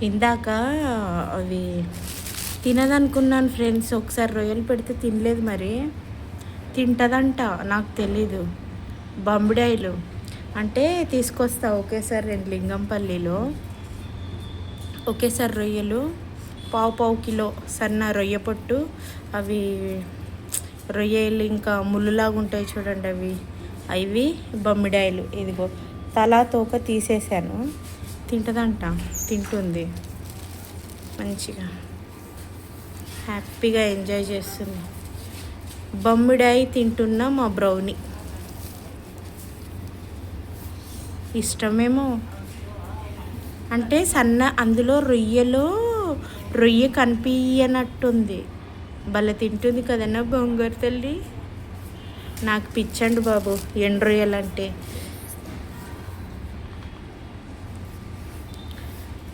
ఇందాక అవి తినదనుకున్నాను ఫ్రెండ్స్. ఒకసారి రొయ్యలు పెడితే తినలేదు, మరి తింటుందంట, నాకు తెలీదు. బొంబిడాయిలు అంటే తీసుకొస్తా ఒకేసారి 2 లింగంపల్లిలో. ఒకేసారి రొయ్యలు పావు కిలో సన్న రొయ్య పొట్టు, అవి రొయ్యలు ఇంకా ముళ్ళులాగా ఉంటాయి చూడండి, అవి బొమ్మిడాయిలు. ఇదిగో తలా తోక తీసేసాను. తింటుందంట, తింటుంది మంచిగా, హ్యాపీగా ఎంజాయ్ చేస్తుంది. బొమ్మిడాయి తింటున్న మా బ్రౌనీ ఇష్టమేమో. అంటే అందులో రొయ్య కనిపించనట్టుంది. భలే తింటుంది కదన్నా బొంగారు తల్లి. నాకు పిచ్చండి బాబు ఎండు రొయ్యలంటే,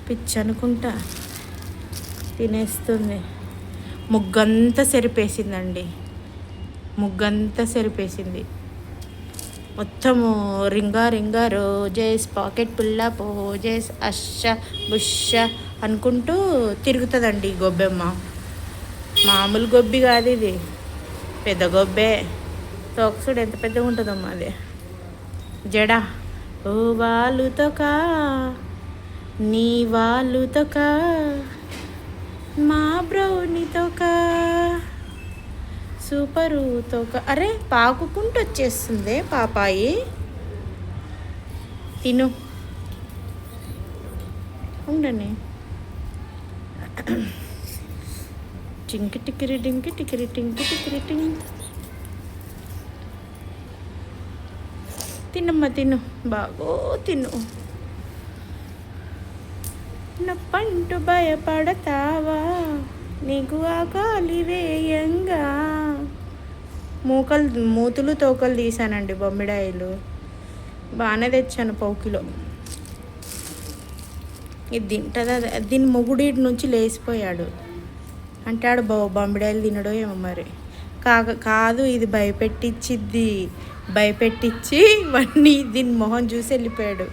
పిచ్చి అనుకుంటా. తినేస్తుంది. ముగ్గంతా సెరిపేసిందండి, ముగ్గంతా సెరిపేసింది మొత్తము. రింగా రోజేస్ పాకెట్ పుల్లా పోజేస్ అష్ష బుష్ష అనుకుంటూ తిరుగుతుందండి ఈ గొబ్బెమ్మ. మామూలు గొబ్బి కాదు ఇది, పెద్ద గొబ్బే. తోకసుడు ఎంత పెద్దగా ఉంటుందమ్మా అది. జడ ఓ వాలుతోకా నీ వాలుతోకా మా బ్రౌనీతోకా సూపరు తోక. అరే పాకుకుంటూ వచ్చేస్తుంది పాపాయి. తిను, ఉండని. టింకి టికిరి టింకి టికిరి టింకి టికిరి టింక్. తినమ్మా తిను, బాగో తిను. నప్పంటూ భయపడతావా నీకు ఆకాలి వేయంగా. మూతులు తోకలు తీసానండి బొమ్మిడాయిలు. బాగానే తెచ్చాను పావు కిలో. ఇది తింటుందా? దీని మొగుడి నుంచి లేచిపోయాడు అంటే ఆడు బొమ్మిడాయిలు తినడో ఏమో మరి. కాదు, ఇది భయపెట్టించి ఇవన్నీ దీని మొహం చూసి వెళ్ళిపోయాడు.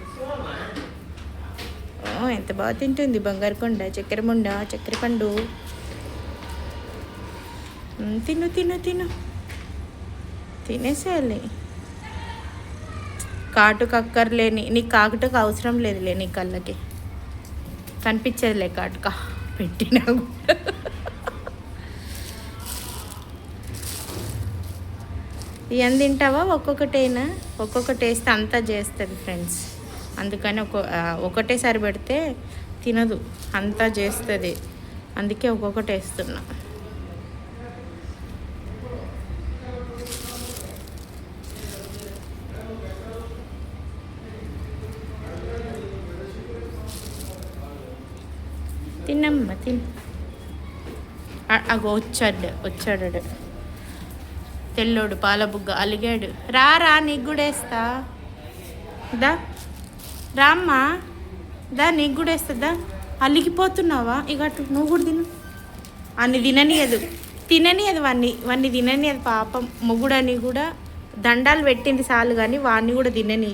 ఎంత బాగా తింటుంది బంగారు కొండ, చక్కెర ముండ, చక్కెర పండు. తిను తిను తిను, తినేసేయాలి. కాటుకు అక్కర్లేని, నీకు కాటుకు అవసరం లేదులే, నీ కళ్ళకి కనిపించేదిలే కాటుక పెట్టినా కూడా. ఏం తింటావా? ఒక్కొక్కటైనా ఒక్కొక్కటి వేస్తే అంతా చేస్తుంది ఫ్రెండ్స్. అందుకని ఒకటేసారి పెడితే తినదు, అంతా చేస్తుంది. అందుకే ఒక్కొక్కటి వేస్తున్నా. తిన్నమ్మ తిన్. అగో వచ్చాడు తెల్లోడు పాలబుగ్గ అలిగాడు. రా నీకు కూడా వేస్తా, దా రామ్మా, దా నీకు కూడా వేస్తుందా. అలిగిపోతున్నావా? ఇక నువ్వు కూడా తిను. అన్ని తిననియదు వాన్ని తిననియదు పాపం. మొగుడని కూడా దండాలు పెట్టింది చాలు, కానీ వాడిని కూడా తినని.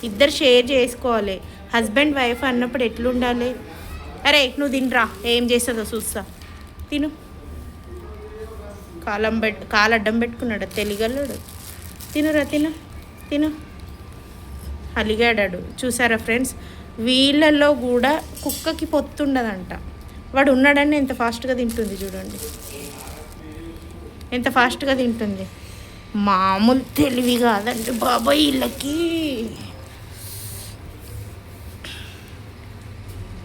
ఇద్దరు షేర్ చేసుకోవాలి. హస్బెండ్ వైఫ్ అన్నప్పుడు ఎట్లుండాలి? అరే నువ్వు తినరా, ఏం చేస్తుందో చూస్తా. తిను. కాలడ్డం పెట్టుకున్నాడు తెలిగల్లుడు. తినురా తిను. అలిగాడాడు. చూసారా ఫ్రెండ్స్, వీళ్ళల్లో కూడా కుక్కకి పొత్తుండదంట. వాడు ఉన్నాడని ఎంత ఫాస్ట్గా తింటుంది చూడండి, ఎంత ఫాస్ట్గా తింటుంది. మామూలు తెలివి కాదండి బాబాయ్ వీళ్ళకి.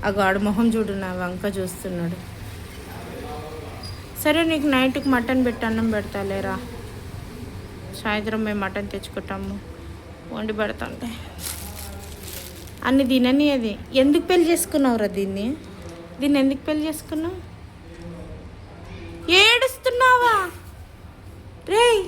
ఆ గాడు మొహం చూడు, నా వంక చూస్తున్నాడు. సరే నీకు నైట్కి మటన్ పెట్టి అన్నం పెడతాలేరా. సాయంత్రం మేము మటన్ తెచ్చుకుంటాము, వండి పెడతాంటే. అన్ని తినని. అది ఎందుకు పెళ్లి చేసుకున్నావురా దీన్ని ఎందుకు పెళ్లి చేసుకున్నావు? ఏడుస్తున్నావా? రేయ్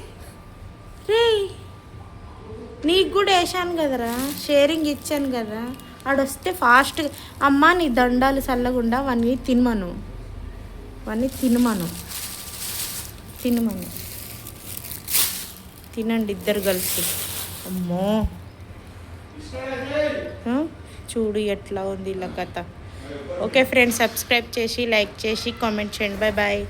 నీకు కూడా వేసాను కదరా, షేరింగ్ ఇచ్చాను కదా. ఆడొస్తే ఫాస్ట్గా అమ్మ నీ దండాలు చల్లగుండా వాన్ని తినమను తినండి ఇద్దరు కలిసి. అమ్మో చూడు ఎట్లా ఉంది ఇలా కథ. ఓకే ఫ్రెండ్స్, సబ్స్క్రైబ్ చేసి లైక్ చేసి కామెంట్ చేయండి. Bye bye.